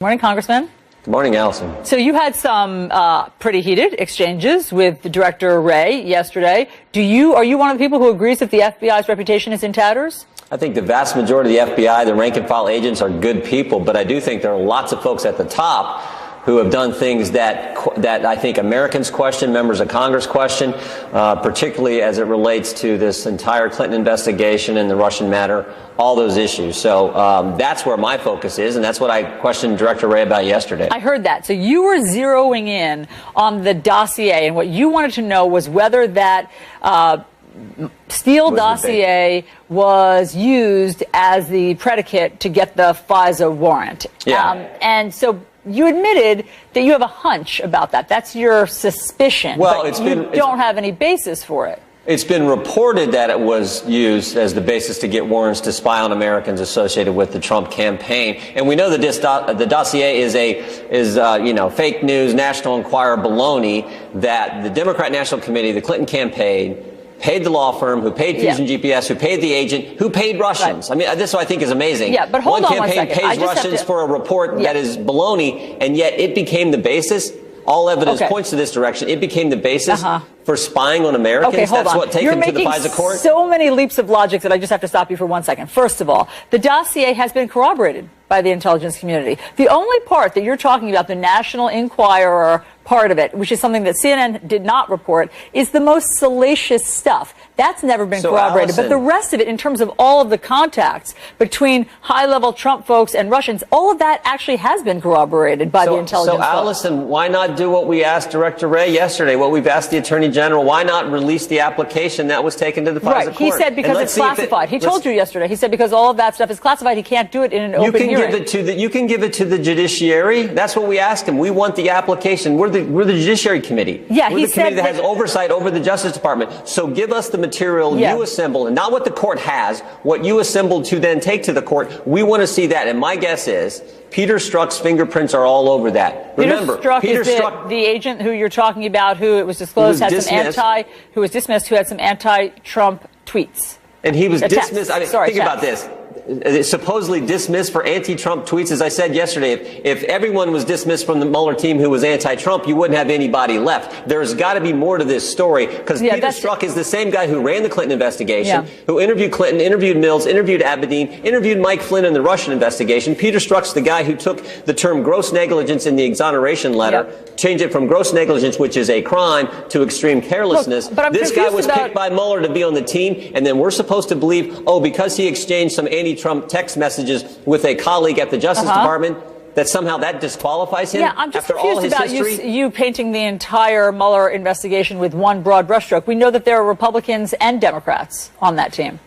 Morning, Congressman. Good morning, Allison. So you had some pretty heated exchanges with Director Wray yesterday. Are you one of the people who agrees that the FBI's reputation is in tatters? I think the vast majority of the FBI, the rank and file agents, are good people, but I do think there are lots of folks at the top who have done things that I think Americans question, members of Congress question, particularly as it relates to this entire Clinton investigation and the Russian matter, all those issues. So that's where my focus is, and that's what I questioned Director Wray about yesterday. I heard that. So you were zeroing in on the dossier, and what you wanted to know was whether that Steele dossier was used as the predicate to get the FISA warrant. Yeah. And so you admitted that you have a hunch about that. That's your suspicion. Well, but you don't have any basis for it. It's been reported that it was used as the basis to get warrants to spy on Americans associated with the Trump campaign, and we know that the dossier is fake news, National Enquirer baloney that the Democrat National Committee, the Clinton campaign, paid the law firm, who paid Fusion GPS, who paid the agent, who paid Russians. Right. I mean, this I think is amazing. Yeah, but hold on one second. One campaign pays Russians for a report that is baloney, and yet it became the basis. All evidence points to this direction. It became the basis for spying on Americans. Okay, hold on. What take him to the FISA court? So many leaps of logic that I just have to stop you for 1 second. First of all, the dossier has been corroborated by the intelligence community. The only part that you're talking about, the National Enquirer part of it, which is something that CNN did not report, is the most salacious stuff. That's never been corroborated. Allison, but the rest of it, in terms of all of the contacts between high-level Trump folks and Russians, all of that actually has been corroborated by the intelligence folks. So, Allison, why not do what we asked Director Wray yesterday, what we've asked the Attorney General? Why not release the application that was taken to the FISA court? He said because it's classified. He told you yesterday. He said because all of that stuff is classified, he can't do it in an open hearing. You can give it to the judiciary. That's what we asked him. We want the application. We're the Judiciary Committee. Yeah, we're the committee that has oversight over the Justice Department. So give us the material you assemble, and not what the court has, what you assembled to then take to the court. We want to see that. And my guess is Peter Strzok's fingerprints are all over that. Remember, Peter Strzok, the agent who you're talking about, who it was disclosed had who was dismissed, who had some anti-Trump tweets. And he was dismissed. I mean, think about this. Supposedly dismissed for anti-Trump tweets. As I said yesterday, if everyone was dismissed from the Mueller team who was anti-Trump, you wouldn't have anybody left. There's got to be more to this story, because Peter Strzok is the same guy who ran the Clinton investigation, who interviewed Clinton, interviewed Mills, interviewed Abedin, interviewed Mike Flynn in the Russian investigation. Peter Strzok's the guy who took the term gross negligence in the exoneration letter, changed it from gross negligence, which is a crime, to extreme carelessness. Look, but this guy was picked by Mueller to be on the team, and then we're supposed to believe, oh, because he exchanged some anti-Trump text messages with a colleague at the Justice Department, that somehow that disqualifies him? Yeah, I'm just after all confused his about history? you painting the entire Mueller investigation with one broad brushstroke. We know that there are Republicans and Democrats on that team.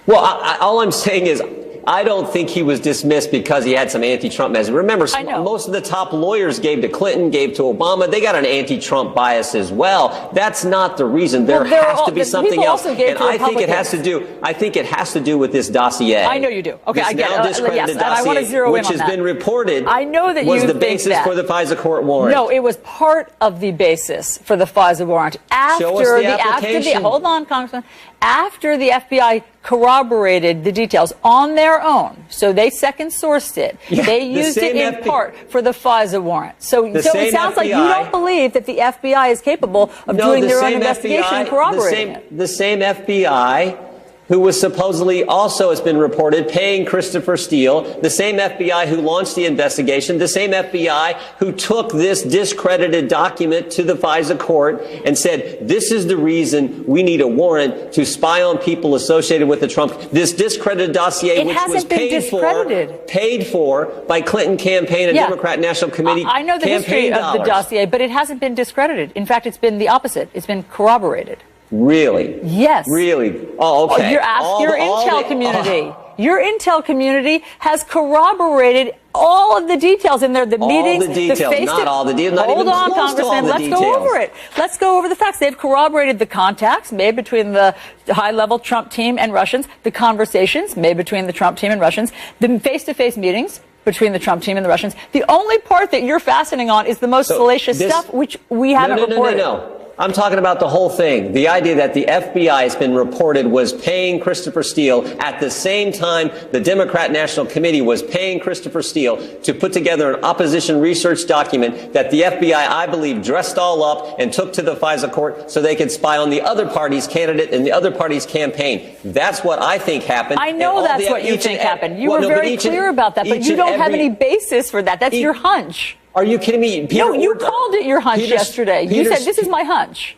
Well, all I'm saying is I don't think he was dismissed because he had some anti-Trump message. Remember, most of the top lawyers gave to Clinton, gave to Obama. They got an anti-Trump bias as well. That's not the reason. There has to be something else. And I think it has to do. I think it has to do with this dossier. I know you do. Okay, I get it. Discredited And I want to zero in on that. Which has been reported. I know that was the basis for the FISA court warrant. No, it was part of the basis for the FISA warrant. Show us the application. Hold on, Congressman. After the FBI corroborated the details on their own, so they second sourced it. They used it in part for the FISA warrant. So it sounds like you don't believe that the FBI is capable of doing their own investigation and corroborating it. The same FBI who was supposedly also, has been reported, paying Christopher Steele, the same FBI who launched the investigation, the same FBI who took this discredited document to the FISA court and said, this is the reason we need a warrant to spy on people associated with the Trump. This discredited dossier, which was paid for by Clinton campaign and Democrat National Committee I know the history of the dossier, but it hasn't been discredited. In fact, it's been the opposite. It's been corroborated. Really? Yes. Really? Oh, okay. Your intel community. Your intel community has corroborated all of the details in there. The meetings, the details, not all the details. Hold on, Congressman. Let's go over it. Let's go over the facts. They've corroborated the contacts made between the high-level Trump team and Russians, the conversations made between the Trump team and Russians, the face-to-face meetings between the Trump team and the Russians. The only part that you're fastening on is the most salacious stuff, which we haven't reported. No. I'm talking about the whole thing. The idea that the FBI has been reported was paying Christopher Steele at the same time the Democrat National Committee was paying Christopher Steele to put together an opposition research document that the FBI, I believe, dressed all up and took to the FISA court so they could spy on the other party's candidate and the other party's campaign. That's what I think happened. I know that's what you think happened. You were very clear about that, but you don't have any basis for that. That's your hunch. Are you kidding me? No, you called it your hunch yesterday. You said, this is my hunch.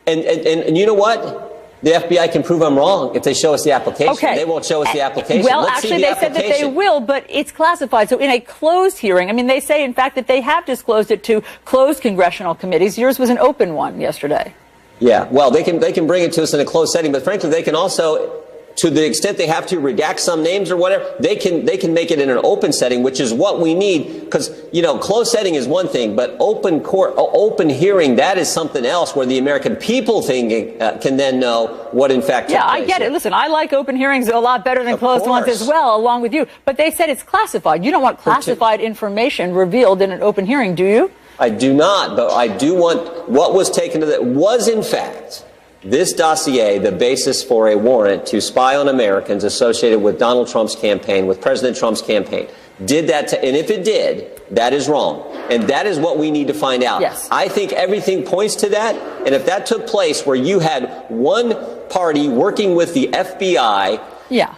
And you know what? The FBI can prove I'm wrong if they show us the application. Okay. They won't show us the application. Well, actually, they said that they will, but it's classified. So in a closed hearing, I mean, they say, in fact, that they have disclosed it to closed congressional committees. Yours was an open one yesterday. Yeah, well, they can bring it to us in a closed setting, but frankly, they can also, to the extent they have to redact some names or whatever, they can make it in an open setting, which is what we need. Because, you know, closed setting is one thing, but open court, open hearing, that is something else where the American people can then know what in fact took place. Yeah, I get it. Listen, I like open hearings a lot better than closed ones as well, along with you. But they said it's classified. You don't want classified information revealed in an open hearing, do you? I do not, but I do want what was taken to that was in fact this dossier the basis for a warrant to spy on Americans associated with Donald Trump's campaign, with President Trump's campaign. Did that, and if it did, that is wrong. And that is what we need to find out. Yes. I think everything points to that. And if that took place where you had one party working with the FBI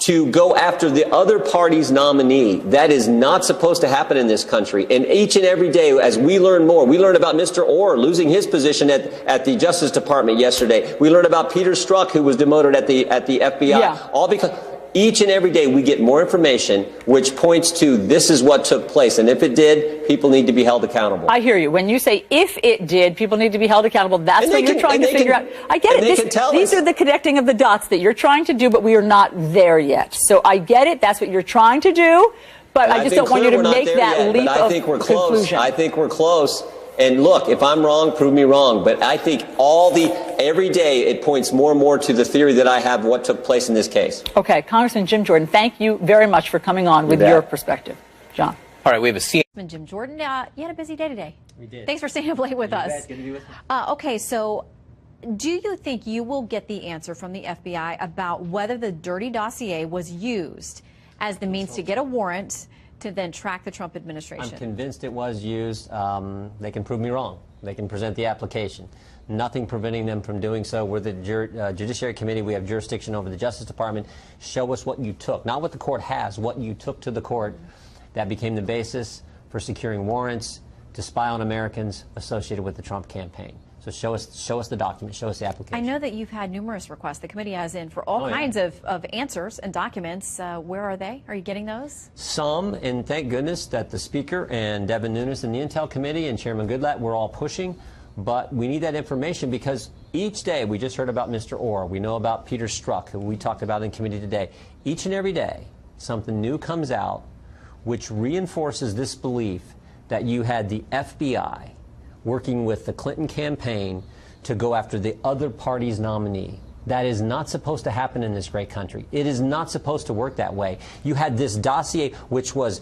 to go after the other party's nominee, that is not supposed to happen in this country. And each and every day, as we learn more, we learned about Mr. Orr losing his position at the Justice Department yesterday. We learned about Peter Strzok, who was demoted at the FBI. All because each and every day we get more information which points to this is what took place. And if it did, people need to be held accountable. I hear you. When you say if it did, people need to be held accountable. That's what you're trying to figure out. I get it. These are the connecting of the dots that you're trying to do, but we are not there yet. So I get it. That's what you're trying to do. But I just don't want you to make that leap of conclusion. I think we're close. And look, if I'm wrong, prove me wrong. But I think every day it points more and more to the theory that I have what took place in this case. Okay, Congressman Jim Jordan, thank you very much for coming on with your perspective. John. All right, we have a CNN. Jim Jordan, you had a busy day today. We did. Thanks for staying up late with us. Good to be with me. Okay, so do you think you will get the answer from the FBI about whether the dirty dossier was used as the means to get a warrant to then track the Trump administration? I'm convinced it was used. They can prove me wrong. They can present the application. Nothing preventing them from doing so. We're the Judiciary Committee. We have jurisdiction over the Justice Department. Show us what you took, not what the court has, what you took to the court that became the basis for securing warrants to spy on Americans associated with the Trump campaign. So show us the document, show us the application. I know that you've had numerous requests. The committee has in for all kinds of answers and documents. Where are they? Are you getting those? Some, and thank goodness that the Speaker and Devin Nunes and the Intel Committee and Chairman Goodlatte were all pushing. But we need that information because each day, we just heard about Mr. Orr. We know about Peter Strzok, who we talked about in committee today. Each and every day, something new comes out which reinforces this belief that you had the FBI working with the Clinton campaign to go after the other party's nominee. That is not supposed to happen in this great country. It is not supposed to work that way. You had this dossier, which was,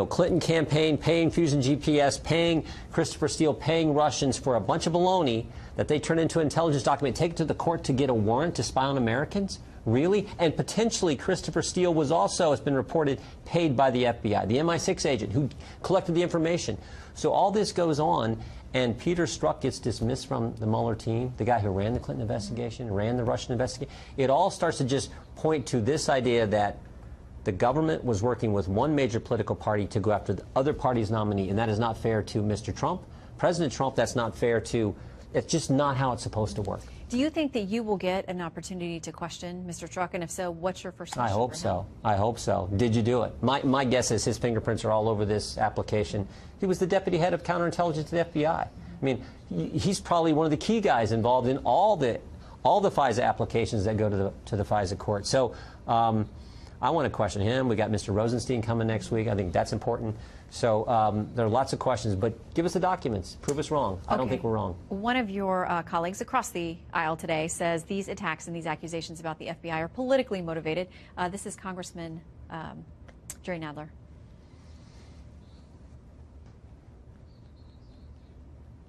Clinton campaign paying Fusion GPS, paying Christopher Steele, paying Russians for a bunch of baloney that they turned into an intelligence document, take it to the court to get a warrant to spy on Americans? Really? And potentially Christopher Steele was also, it's been reported, paid by the FBI, the MI6 agent who collected the information. So all this goes on. And Peter Strzok gets dismissed from the Mueller team, the guy who ran the Clinton investigation, ran the Russian investigation. It all starts to just point to this idea that the government was working with one major political party to go after the other party's nominee, and that is not fair to Mr. Trump. President Trump, that's not fair to, it's just not how it's supposed to work. Do you think that you will get an opportunity to question Mr. Strzok? And if so, what's your first question? I hope so. I hope so. Did you do it? My guess is his fingerprints are all over this application. He was the deputy head of counterintelligence at the FBI. I mean, he's probably one of the key guys involved in all the FISA applications that go to the FISA court. So I want to question him. We got Mr. Rosenstein coming next week. I think that's important. So there are lots of questions, but give us the documents. Prove us wrong. I don't think we're wrong. One of your colleagues across the aisle today says these attacks and these accusations about the FBI are politically motivated. This is Congressman Jerry Nadler.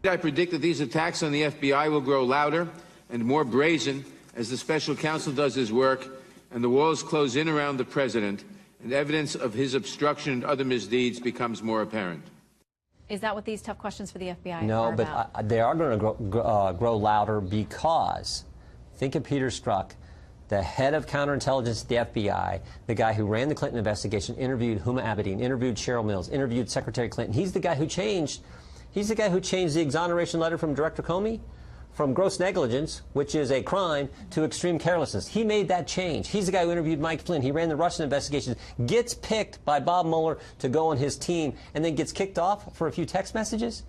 I predict that these attacks on the FBI will grow louder and more brazen as the special counsel does his work and the walls close in around the president and evidence of his obstruction and other misdeeds becomes more apparent. Is that what these tough questions for the FBI No, are about? but they are going to grow louder because think of Peter Strzok, the head of counterintelligence at the FBI, the guy who ran the Clinton investigation, interviewed Huma Abedin, interviewed Cheryl Mills, interviewed Secretary Clinton. He's the guy who changed the exoneration letter from Director Comey from gross negligence, which is a crime, to extreme carelessness. He made that change. He's the guy who interviewed Mike Flynn. He ran the Russian investigations, gets picked by Bob Mueller to go on his team, and then gets kicked off for a few text messages?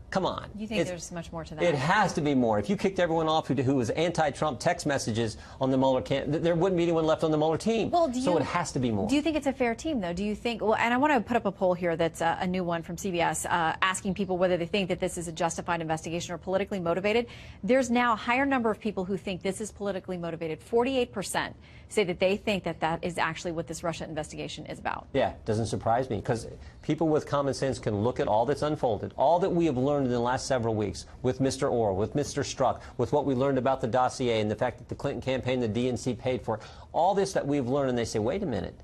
Come on. You think there's much more to that? It has to be more. If you kicked everyone off who was anti-Trump text messages on the Mueller camp, there wouldn't be anyone left on the Mueller team. Well, so it has to be more. Do you think it's a fair team, though? Do you think, well, and I want to put up a poll here that's a new one from CBS, asking people whether they think that this is a justified investigation or politically motivated. There's now a higher number of people who think this is politically motivated. 48% say that they think that that is actually what this Russia investigation is about. Yeah, doesn't surprise me, because people with common sense can look at all that's unfolded, all that we have learned in the last several weeks with Mr. Orr, with Mr. Strzok, with what we learned about the dossier and the fact that the Clinton campaign, the DNC paid for, all this that we've learned, and they say, wait a minute,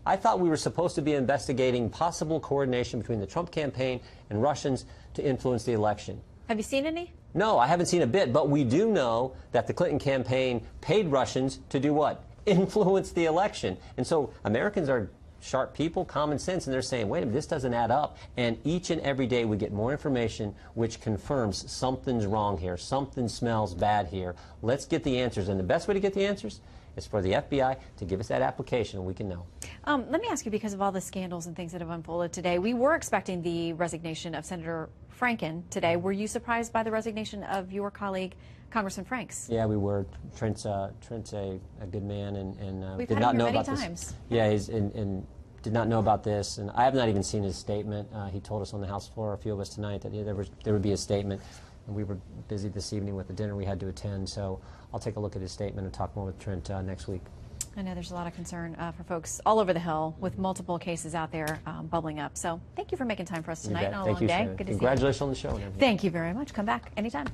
I thought we were supposed to be investigating possible coordination between the Trump campaign and Russians to influence the election. Have you seen any? No, I haven't seen a bit, but we do know that the Clinton campaign paid Russians to do what? Influence the election. And so Americans are sharp people, common sense, and they're saying, wait a minute, this doesn't add up. And each and every day we get more information which confirms something's wrong here, something smells bad here. Let's get the answers. And the best way to get the answers is for the FBI to give us that application and we can know. Let me ask you, because of all the scandals and things that have unfolded today, we were expecting the resignation of Senator Franken today. Were you surprised by the resignation of your colleague, Congressman Franks? Yeah, we were. Trent's a good man and We've did had not him know here about many this. times. Yeah, and did not know about this, and I have not even seen his statement. He told us on the House floor, a few of us tonight, that there would be a statement. And we were busy this evening with the dinner we had to attend, so I'll take a look at his statement and talk more with Trent next week. I know there's a lot of concern for folks all over the Hill with multiple cases out there bubbling up. So thank you for making time for us tonight on a long day. Thank you, Good to see you. Congratulations on the show and everything. Thank you very much. Come back anytime.